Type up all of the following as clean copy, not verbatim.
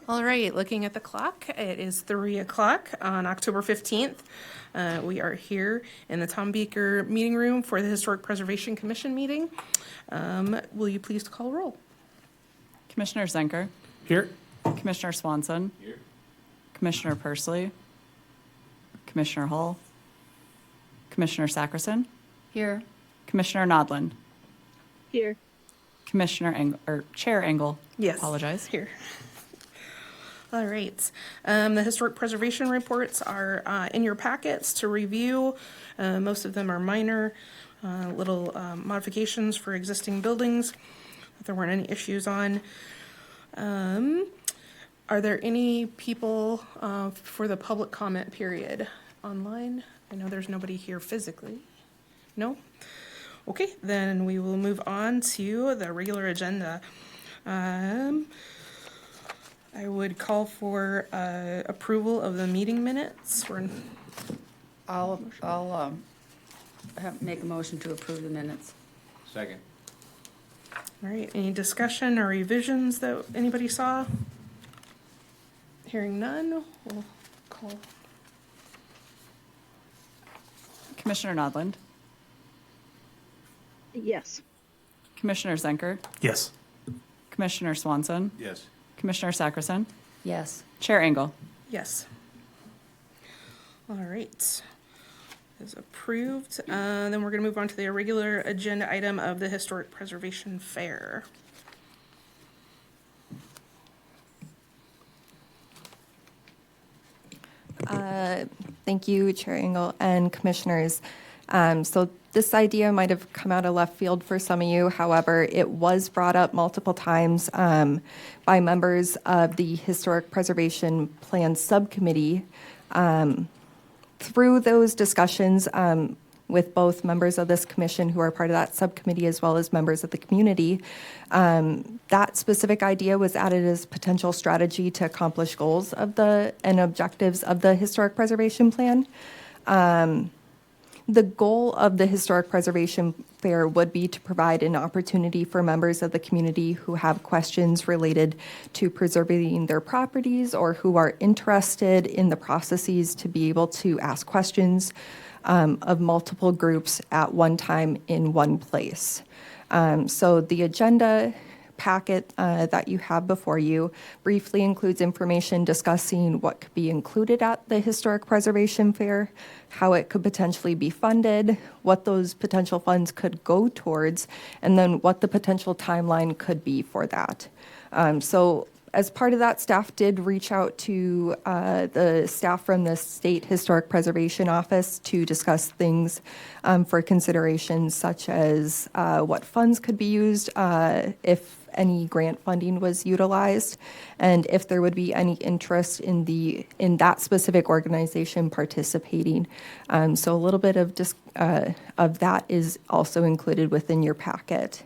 All right, looking at the clock, it is 3 o'clock on October 15th. We are here in the Tom Beaker Meeting Room for the Historic Preservation Commission meeting. Will you please call roll? Commissioner Zenker, Here. Commissioner Swanson, Here. Commissioner Persley, Commissioner Hull, Commissioner Sackerson, Here. Commissioner Nodland, Here. Chair Engel. Yes. Apologize. Here. All right. The historic preservation reports are in your packets to review. Most of them are minor, little modifications for existing buildings that there weren't any issues on. Are there any people for the public comment period online? I know there's nobody here physically. No? Okay, then we will move on to the regular agenda. I would call for approval of the meeting minutes. I'll make a motion to approve the minutes. Second. All right, any discussion or revisions that anybody saw? Hearing none, we'll call. Commissioner Nodland, Yes. Commissioner Zenker, Yes. Commissioner Swanson, Yes. Commissioner Sackerson, Yes. Chair Engel. Yes. All right. Is approved. Then we're going to move on to the regular agenda item of the Historic Preservation Fair. Thank you, Chair Engel and Commissioners. So this idea might have come out of left field for some of you. However, it was brought up multiple times by members of the Historic Preservation Plan Subcommittee. Through those discussions with both members of this commission who are part of that subcommittee as well as members of the community, that specific idea was added as potential strategy to accomplish goals of and objectives of the Historic Preservation Plan. The goal of the Historic Preservation Fair would be to provide an opportunity for members of the community who have questions related to preserving their properties or who are interested in the processes to be able to ask questions of multiple groups at one time in one place. So the agenda packet that you have before you briefly includes information discussing what could be included at the Historic Preservation Fair, how it could potentially be funded, what those potential funds could go towards, and then what the potential timeline could be for that. So as part of that, staff did reach out to the staff from the State Historic Preservation Office to discuss things for considerations such as what funds could be used if any grant funding was utilized, and if there would be any interest in that specific organization participating. So a little bit of that is also included within your packet.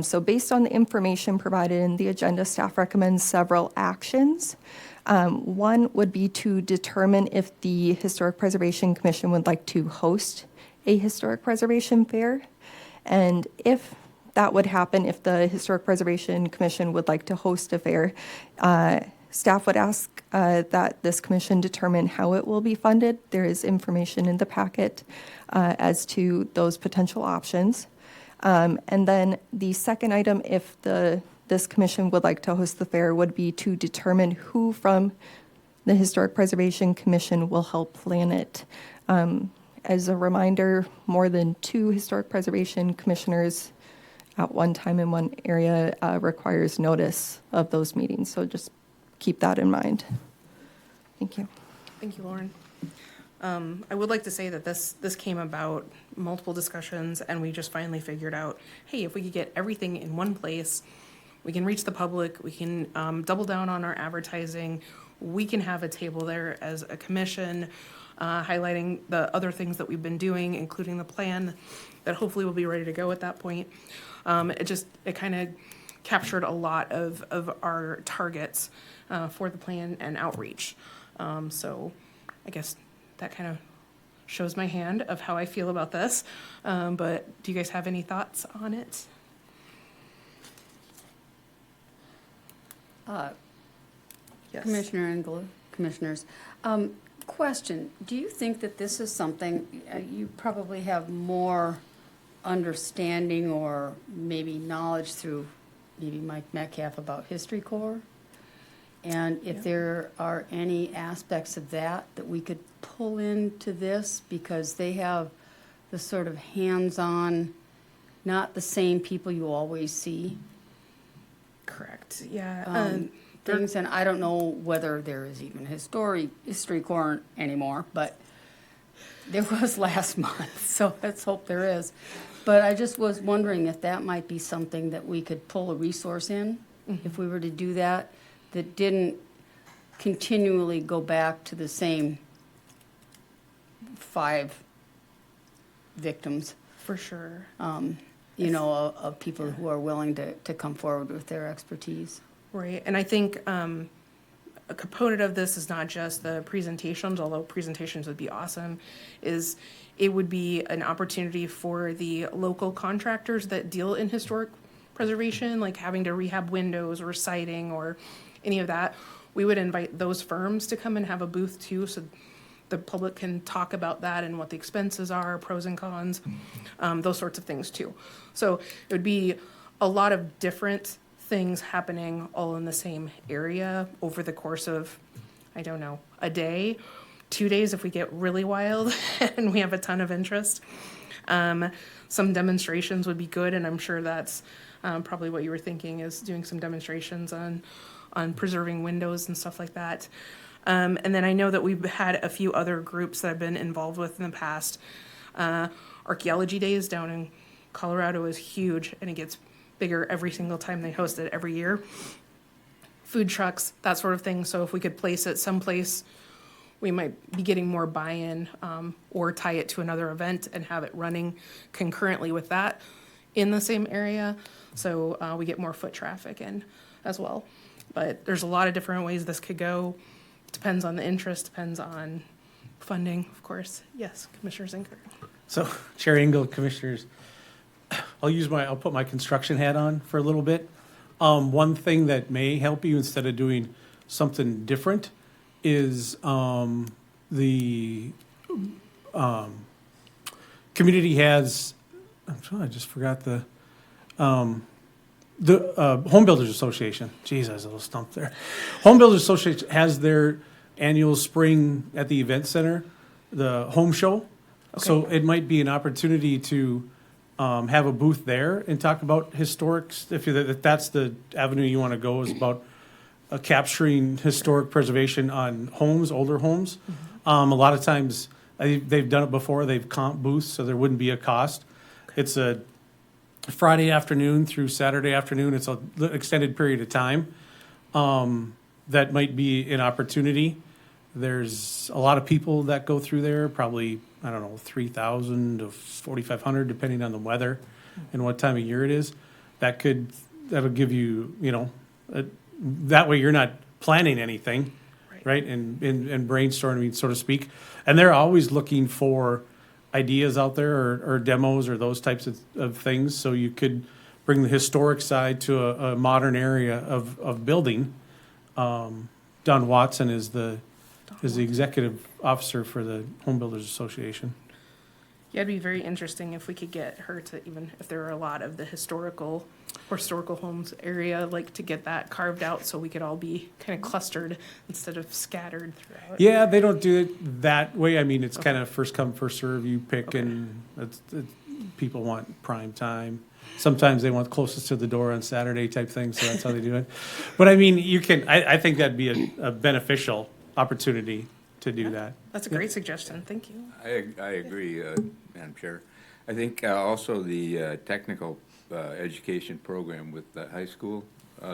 So based on the information provided in the agenda, staff recommends several actions. One would be to determine if the Historic Preservation Commission would like to host a Historic Preservation Fair. And if that would happen, if the Historic Preservation Commission would like to host a fair, staff would ask that this commission determine how it will be funded. There is information in the packet as to those potential options. And then the second item, if this commission would like to host the fair, would be to determine who from the Historic Preservation Commission will help plan it. As a reminder, more than 2 Historic Preservation Commissioners at one time in one area requires notice of those meetings. So just keep that in mind. Thank you. Thank you, Lauren. I would like to say that this came about multiple discussions, and we just finally figured out, hey, if we could get everything in one place, we can reach the public, we can double down on our advertising, we can have a table there as a commission highlighting the other things that we've been doing, including the plan that hopefully will be ready to go at that point. It kind of captured a lot of our targets for the plan and outreach. So I guess that kind of shows my hand of how I feel about this. But do you guys have any thoughts on it? Yes. Commissioner Engel, Commissioners. Question, do you think that this is something, you probably have more understanding or maybe knowledge through maybe Mike Metcalf about History Corps? And if there are any aspects of that that we could pull into this, because they have the sort of hands-on, not the same people you always see, Correct, yeah. things, and I don't know whether there is even History Corps anymore, but there was last month, so let's hope there is. But I just was wondering if that might be something that we could pull a resource in, if we were to do that, that didn't continually go back to the same 5 victims, For sure. you know, of people who are willing to come forward with their expertise. Right, and I think a component of this is not just the presentations, although presentations would be awesome, is it would be an opportunity for the local contractors that deal in historic preservation, like having to rehab windows or siding or any of that. We would invite those firms to come and have a booth too, so the public can talk about that and what the expenses are, pros and cons, those sorts of things too. So it would be a lot of different things happening all in the same area over the course of, I don't know, a day, 2 days if we get really wild and we have a ton of interest. Some demonstrations would be good, and I'm sure that's probably what you were thinking, is doing some demonstrations on preserving windows and stuff like that. And then I know that we've had a few other groups that I've been involved with in the past. Archaeology Days down in Colorado is huge, and it gets bigger every single time they host it every year. Food trucks, that sort of thing. So if we could place it someplace, we might be getting more buy-in, or tie it to another event and have it running concurrently with that in the same area. So we get more foot traffic in as well. But there's a lot of different ways this could go. Depends on the interest, depends on funding, of course. Yes, Commissioner Zinker. So, Chair Engel, Commissioners, I'll put my construction hat on for a little bit. One thing that may help you instead of doing something different is the community has, I just forgot the Home Builders Association. Jeez, I was a little stumped there. Home Builders Association has their annual spring at the event center, the home show. So it might be an opportunity to have a booth there and talk about historics. If that's the avenue you want to go, is about capturing historic preservation on homes, older homes. A lot of times they've done it before. They've comped booths, so there wouldn't be a cost. It's a Friday afternoon through Saturday afternoon. It's an extended period of time. That might be an opportunity. There's a lot of people that go through there, probably, 3,000 to 4,500, depending on the weather and what time of year it is. That'll give you, that way you're not planning anything, right? And brainstorming, so to speak. And they're always looking for ideas out there or demos or those types of things. So you could bring the historic side to a modern area of building. Don Watson is the executive officer for the Home Builders Association. Yeah, it'd be very interesting if we could get her to, even if there are a lot of the historical homes area, like to get that carved out so we could all be kind of clustered instead of scattered throughout. Yeah, they don't do it that way. I mean, it's kind of first come, first serve. You pick, and people want prime time. Sometimes they want closest to the door on Saturday type thing, so that's how they do it. But I mean, I think that'd be a beneficial opportunity to do that. That's a great suggestion, thank you. I agree, Madam Chair. I think also the technical education program with the high school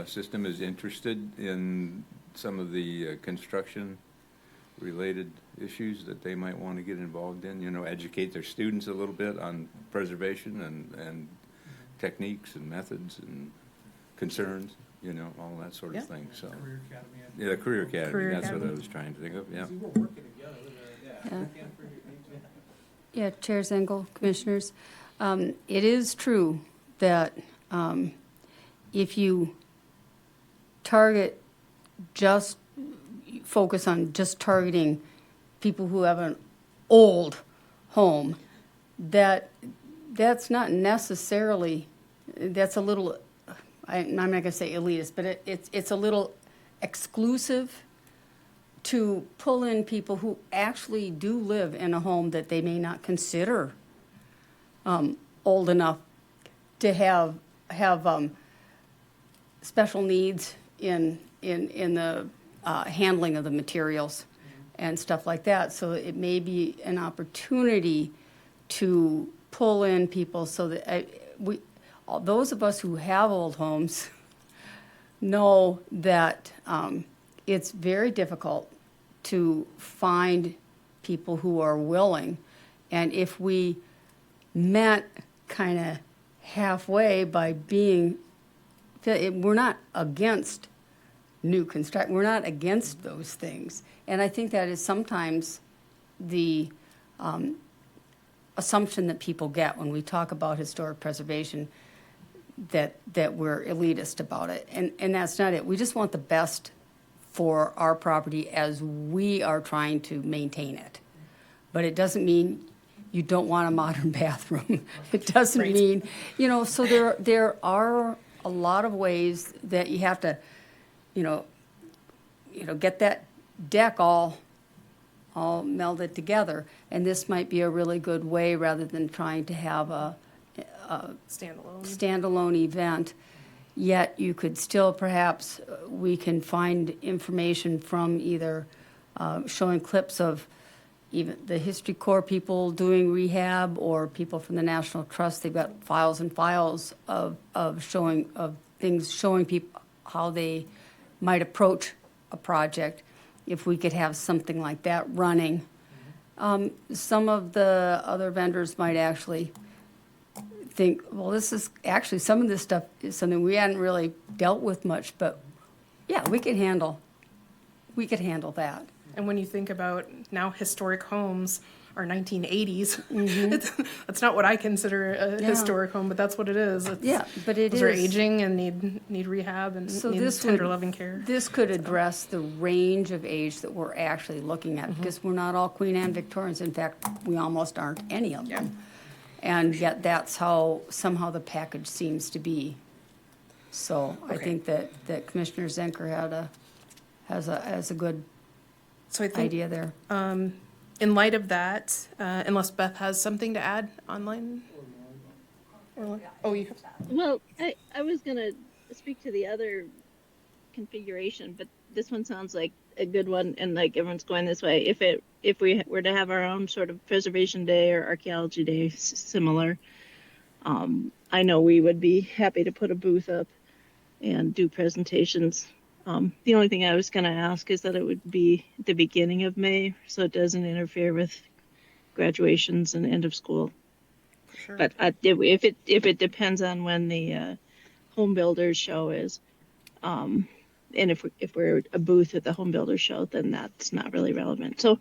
system is interested in some of the construction-related issues that they might want to get involved in, educate their students a little bit on preservation and techniques and methods and concerns, all that sort of thing, so. Career Academy. Yeah, the Career Academy, Career that's what I Academy. was trying to think of, yeah. See, we're working together. Yeah, Chair Zengel, Commissioners. It is true that if you target just focus on just targeting people who have an old home, that's not necessarily, that's a little, I'm not gonna say elitist, but it's a little exclusive to pull in people who actually do live in a home that they may not consider old enough to have special needs in the handling of the materials and stuff like that. So it may be an opportunity to pull in people so that those of us who have old homes know that it's very difficult to find people who are willing. And if we met kind of halfway by being, we're not against new construct, we're not against those things. And I think that is sometimes the assumption that people get when we talk about historic preservation, that we're elitist about it. And that's not it. We just want the best for our property as we are trying to maintain it. But it doesn't mean you don't want a modern bathroom. It doesn't Right. mean, so there are a lot of ways that you have to, get that deck all melded together. And this might be a really good way, rather than trying to have a standalone event. Yet you could still, perhaps, we can find information from either showing clips of even the History Corps people doing rehab, or people from the National Trust. They've got files and files of things showing people how they might approach a project. If we could have something like that running, some of the other vendors might actually think, well, this is actually, some of this stuff is something we hadn't really dealt with much, but yeah, we could handle that. And when you think about now, historic homes are 1980s. That's not what I consider a Yeah. historic home, but that's what it is. Yeah, but it Those are is. aging and need rehab and So need this tender would- loving care. This could address the range of age that we're actually looking at, because we're not all Queen Anne Victorians. In fact, we almost aren't any of them. And yet that's how somehow the package seems to be. So I Okay. think that Commissioner Zenker has a good So I think idea there. in light of that, unless Beth has something to add online? Oh, you have. Well, I was gonna speak to the other configuration, but this one sounds like a good one, and like everyone's going this way. If we were to have our own sort of preservation day or archaeology day similar, I know we would be happy to put a booth up and do presentations. The only thing I was gonna ask is that it would be at the beginning of May, so it doesn't interfere with graduations and end of school. Sure. But if it depends on when the home builders show is, and if we're a booth at the home builders show, then that's not really relevant. So,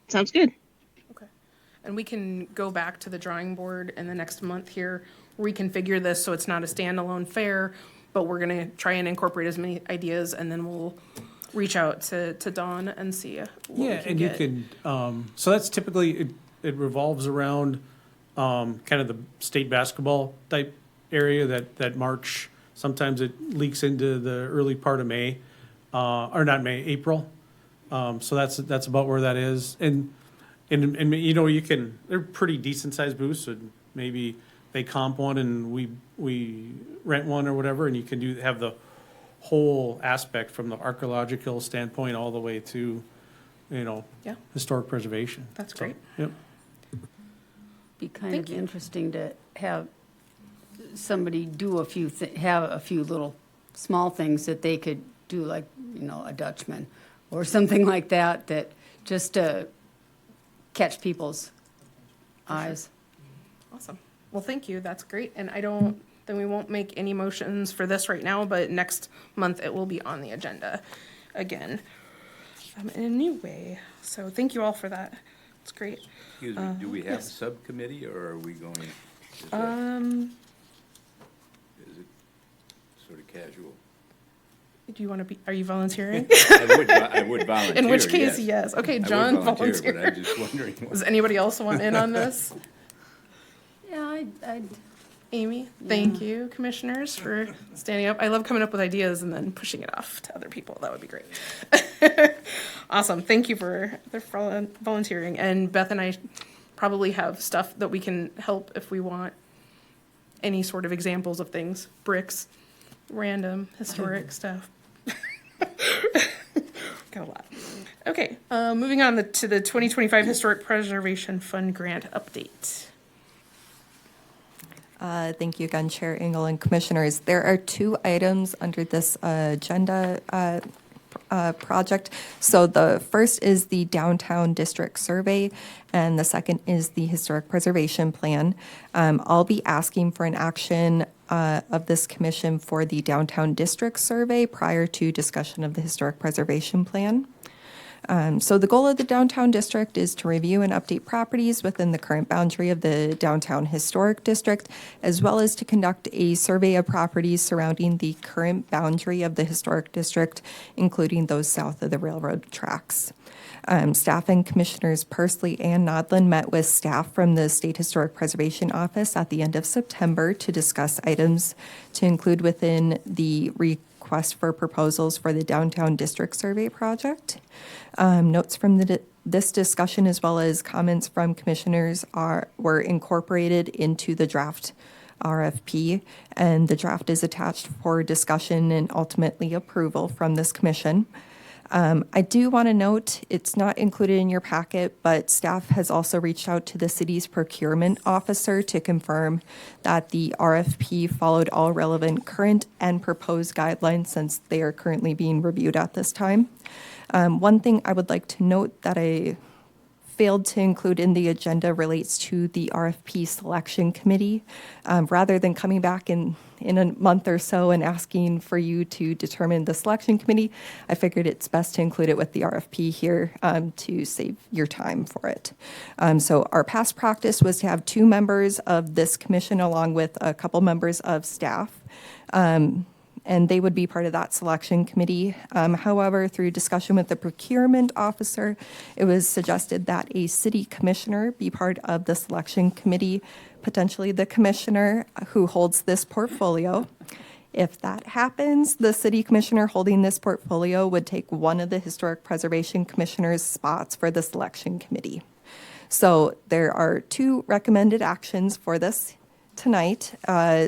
sounds good. Okay. And we can go back to the drawing board in the next month here, reconfigure this so it's not a standalone fair, but we're gonna try and incorporate as many ideas, and then we'll reach out to Dawn and see what we Yeah, can and you get. can, so that's typically, it revolves around kind of the state basketball type area, that March. Sometimes it leaks into the early part of May, or not May, April. So that's about where that is. And you can, they're pretty decent sized booths, and maybe they comp one and we rent one or whatever, and you can have the whole aspect from the archaeological standpoint all the way to, Yeah. historic preservation. That's So, great. Yep. Be kind Thank of you. interesting to have somebody do have a few little small things that they could do, like, a Dutchman or something like that, that just to catch people's eyes. Awesome. Well, thank you. That's great. And then we won't make any motions for this right now, but next month it will be on the agenda again, in a new way. So thank you all for that. It's great. Excuse me, do we have a yes. subcommittee, or are we going, is Um, it sort of casual? Do you want to be, are you volunteering? I would volunteer, In which case, yes. yes. Okay, I would John, volunteer, but volunteer. I'm just wondering. Does anybody else want in on this? Yeah, I'd Amy, thank you, commissioners, for standing up. I love coming up with ideas and then pushing it off to other people. That would be great. Awesome. Thank you for volunteering. And Beth and I probably have stuff that we can help if we want any sort of examples of things, bricks, random historic stuff. Got a lot. Okay, moving on to the 2025 Historic Preservation Fund Grant update. Thank you again, Chair Engel and Commissioners. There are 2 items under this agenda project. So the first is the Downtown District Survey, and the second is the Historic Preservation Plan. I'll be asking for an action of this commission for the Downtown District Survey prior to discussion of the Historic Preservation Plan. So the goal of the downtown district is to review and update properties within the current boundary of the downtown historic district, as well as to conduct a survey of properties surrounding the current boundary of the historic district, including those south of the railroad tracks. Staff and Commissioners Pursley and Nodland met with staff from the State Historic Preservation Office at the end of September to discuss items to include within the request for proposals for the Downtown District Survey project. Notes from this discussion, as well as comments from commissioners, were incorporated into the draft RFP, and the draft is attached for discussion and ultimately approval from this commission. I do want to note, it's not included in your packet, but staff has also reached out to the city's procurement officer to confirm that the RFP followed all relevant current and proposed guidelines, since they are currently being reviewed at this time. One thing I would like to note that I failed to include in the agenda relates to the RFP selection committee. Rather than coming back in a month or so and asking for you to determine the selection committee, I figured it's best to include it with the RFP here to save your time for it. So our past practice was to have 2 members of this commission along with a couple members of staff. And they would be part of that selection committee. However, through discussion with the procurement officer, it was suggested that a city commissioner be part of the selection committee, potentially the commissioner who holds this portfolio. If that happens, the city commissioner holding this portfolio would take one of the Historic Preservation Commissioner's spots for the selection committee. So there are 2 recommended actions for this tonight.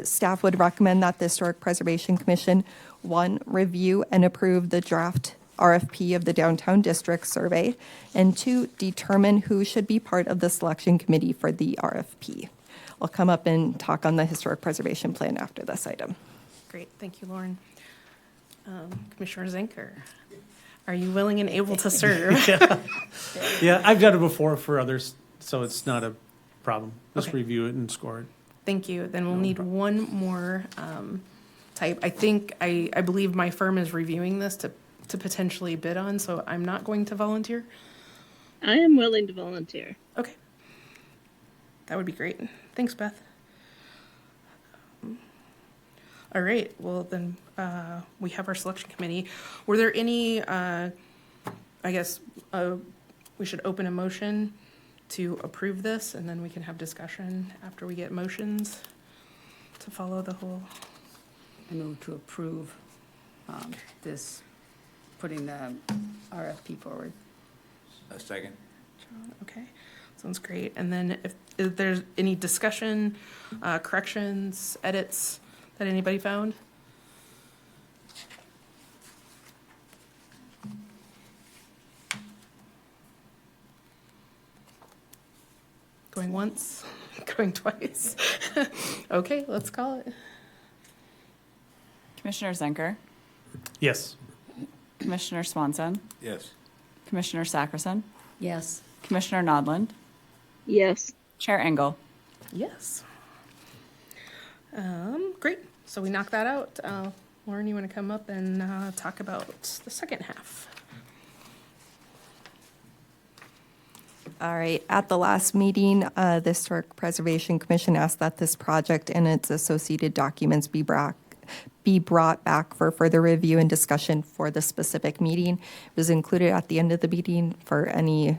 Staff would recommend that the Historic Preservation Commission, 1, review and approve the draft RFP of the Downtown District Survey, and 2, determine who should be part of the selection committee for the RFP. I'll come up and talk on the Historic Preservation Plan after this item. Great, thank you, Lauren. Commissioner Zinker, are you willing and able to serve? Yeah, I've done it before for others, so it's not a problem. Just Okay. review it and score it. Thank you. Then we'll No need problem. one more type. I believe my firm is reviewing this to potentially bid on, so I'm not going to volunteer. I am willing to volunteer. Okay. That would be great. Thanks, Beth. All right, well then, we have our selection committee. Were there any, I guess, we should open a motion to approve this, and then we can have discussion after we get motions to follow the whole. I move to approve this, putting the RFP forward. A second? Okay, sounds great. And then if there's any discussion, corrections, edits that anybody found? Going once, going twice. Okay, let's call it. Commissioner Zenker, Yes. Commissioner Swanson, Yes. Commissioner Sackerson, Yes. Commissioner Nodland, Yes. Chair Engel. Yes. Great, so we knocked that out. Lauren, you want to come up and talk about the second half? All right, at the last meeting, the Historic Preservation Commission asked that this project and its associated documents be be brought back for further review and discussion for the specific meeting. It was included at the end of the meeting for any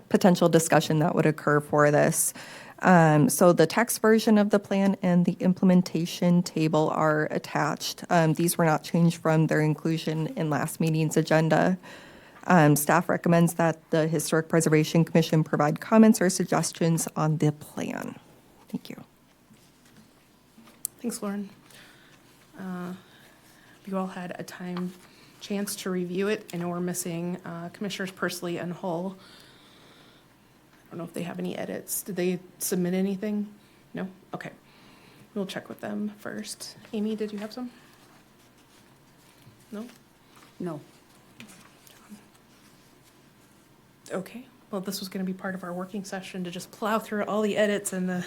potential discussion that would occur for this. So the text version of the plan and the implementation table are attached. These were not changed from their inclusion in last meeting's agenda. Staff recommends that the Historic Preservation Commission provide comments or suggestions on the plan. Thank you. Thanks, Lauren. You all had a chance to review it. I know we're missing Commissioners Pursley and Hull. I don't know if they have any edits. Did they submit anything? No? Okay. We'll check with them first. Amy, did you have some? No? No. Okay. Well, this was going to be part of our working session to just plow through all the edits and the.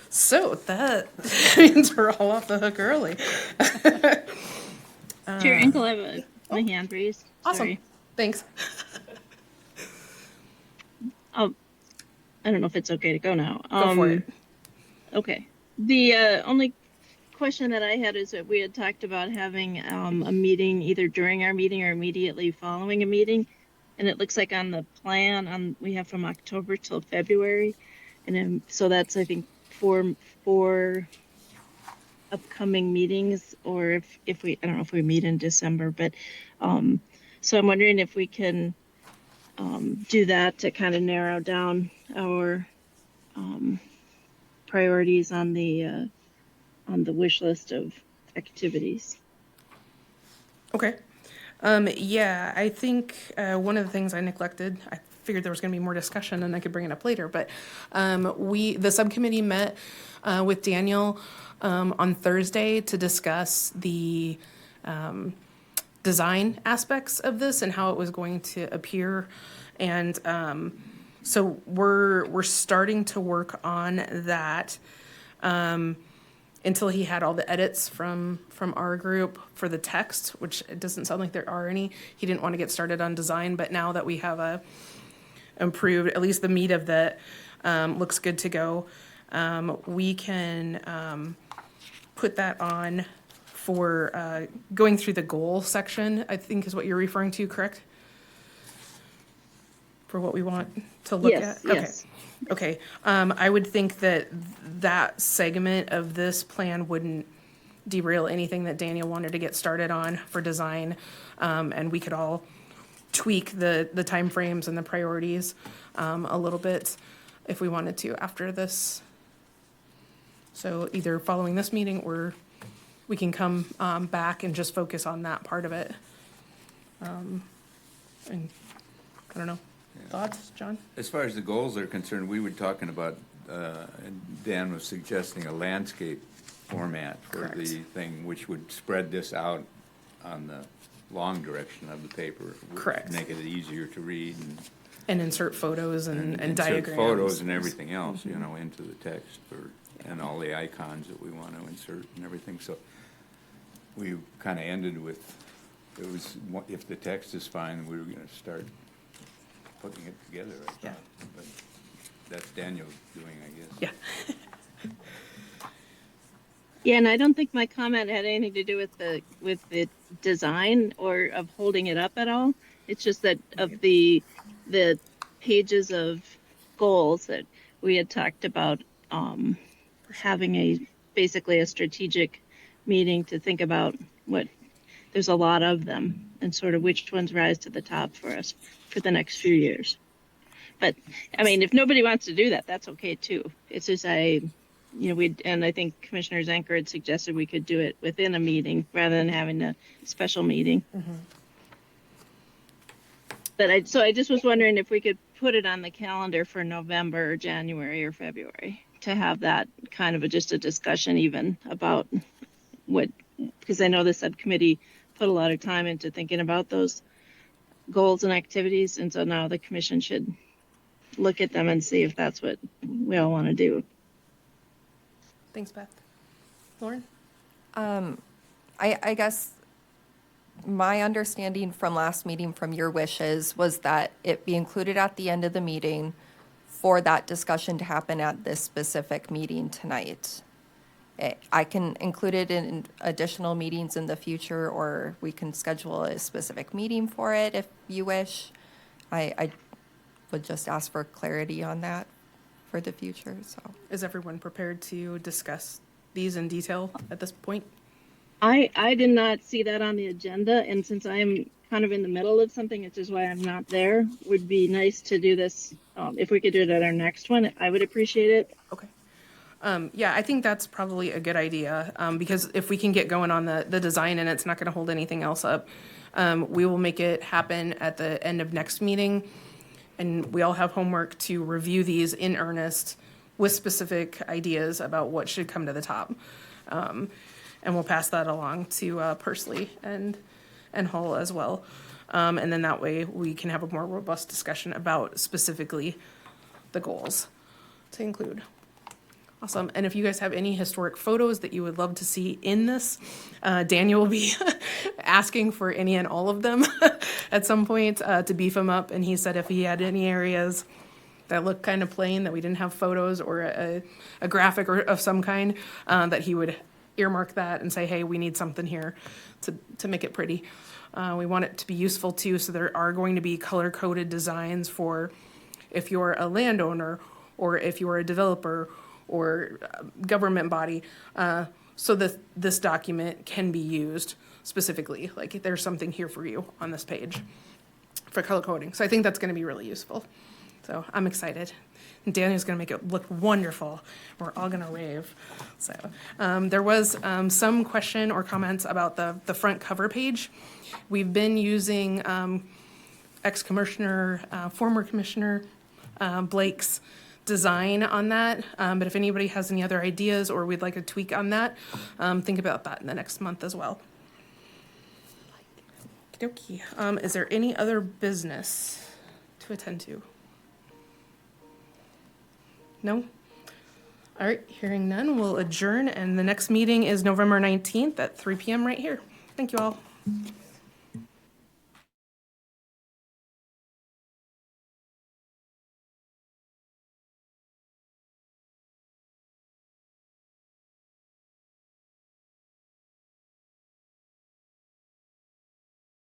So that means we're all off the hook early. Chair Engel, I have my hand raised. Awesome. Sorry. Thanks. I don't know if it's okay to go now. Go for it. Okay. The only question that I had is that we had talked about having a meeting either during our meeting or immediately following a meeting. And it looks like on the plan we have from October till February. And then, so that's, I think, four upcoming meetings, or if we, I don't know if we meet in December, but so I'm wondering if we can do that to kind of narrow down our priorities on the wish list of activities. Okay. Yeah, I think one of the things I neglected, I figured there was going to be more discussion and I could bring it up later, but the subcommittee met with Daniel on Thursday to discuss the design aspects of this and how it was going to appear. And so we're starting to work on that until he had all the edits from our group for the text, which it doesn't sound like there are any. He didn't want to get started on design, but now that we have a improved, at least the meat of that looks good to go, we can put that on for going through the goal section, I think is what you're referring to, correct? For what we want to look Yes, at? yes. Okay. I would think that that segment of this plan wouldn't derail anything that Daniel wanted to get started on for design. And we could all tweak the timeframes and the priorities a little bit if we wanted to after this. So either following this meeting or we can come back and just focus on that part of it. And I don't know. Thoughts, John? As far as the goals are concerned, we were talking about, and Dan was suggesting a landscape format for Correct. the thing, which would spread this out on the long direction of the paper. Which Correct. Make it easier to read And insert photos and insert diagrams. photos and everything else, you know, into the text and all the icons that we want to insert and everything. So we kind of ended with, if the text is fine, we were going to start putting it together, I thought. Yeah. But that's Daniel's doing, I guess. Yeah. Yeah, and I don't think my comment had anything to do with the design or of holding it up at all. It's just that of the pages of goals that we had talked about having basically a strategic meeting to think about there's a lot of them and sort of which ones rise to the top for us for the next few years. But I mean, if nobody wants to do that, that's okay too. It's just and I think Commissioner Zanker had suggested we could do it within a meeting rather than having a special meeting. Mm-hmm. But I just was wondering if we could put it on the calendar for November or January or February to have that kind of just a discussion even about because I know the subcommittee put a lot of time into thinking about those goals and activities. And so now the commission should look at them and see if that's what we all want to do. Thanks, Beth. Lauren? I guess my understanding from last meeting from your wishes was that it be included at the end of the meeting for that discussion to happen at this specific meeting tonight. I can include it in additional meetings in the future, or we can schedule a specific meeting for it if you wish. I would just ask for clarity on that for the future, so. Is everyone prepared to discuss these in detail at this point? I did not see that on the agenda, and since I'm kind of in the middle of something, which is why I'm not there, would be nice to do this. If we could do it at our next one, I would appreciate it. Okay. Yeah, I think that's probably a good idea, because if we can get going on the design and it's not gonna hold anything else up, we will make it happen at the end of next meeting. And we all have homework to review these in earnest with specific ideas about what should come to the top. And we'll pass that along to Pursley and Hull as well. And then that way we can have a more robust discussion about specifically the goals to include. Awesome. And if you guys have any historic photos that you would love to see in this, Daniel will be asking for any and all of them at some point to beef them up. And he said if he had any areas that looked kind of plain, that we didn't have photos or a graphic or of some kind, that he would earmark that and say, hey, we need something here to make it pretty. We want it to be useful too, so there are going to be color-coded designs for if you're a landowner or if you're a developer or government body, so that this document can be used specifically. Like there's something here for you on this page for color coding. So I think that's gonna be really useful. So I'm excited. And Daniel's gonna make it look wonderful. We're all gonna rave. So there was some question or comments about the front cover page. We've been using ex-commissioner, former commissioner Blake's design on that, but if anybody has any other ideas or we'd like a tweak on that, think about that in the next month as well. Okey-dokey. Is there any other business to attend to? No? All right, hearing none, we'll adjourn, and the next meeting is November 19th at 3 p.m. right here. Thank you all.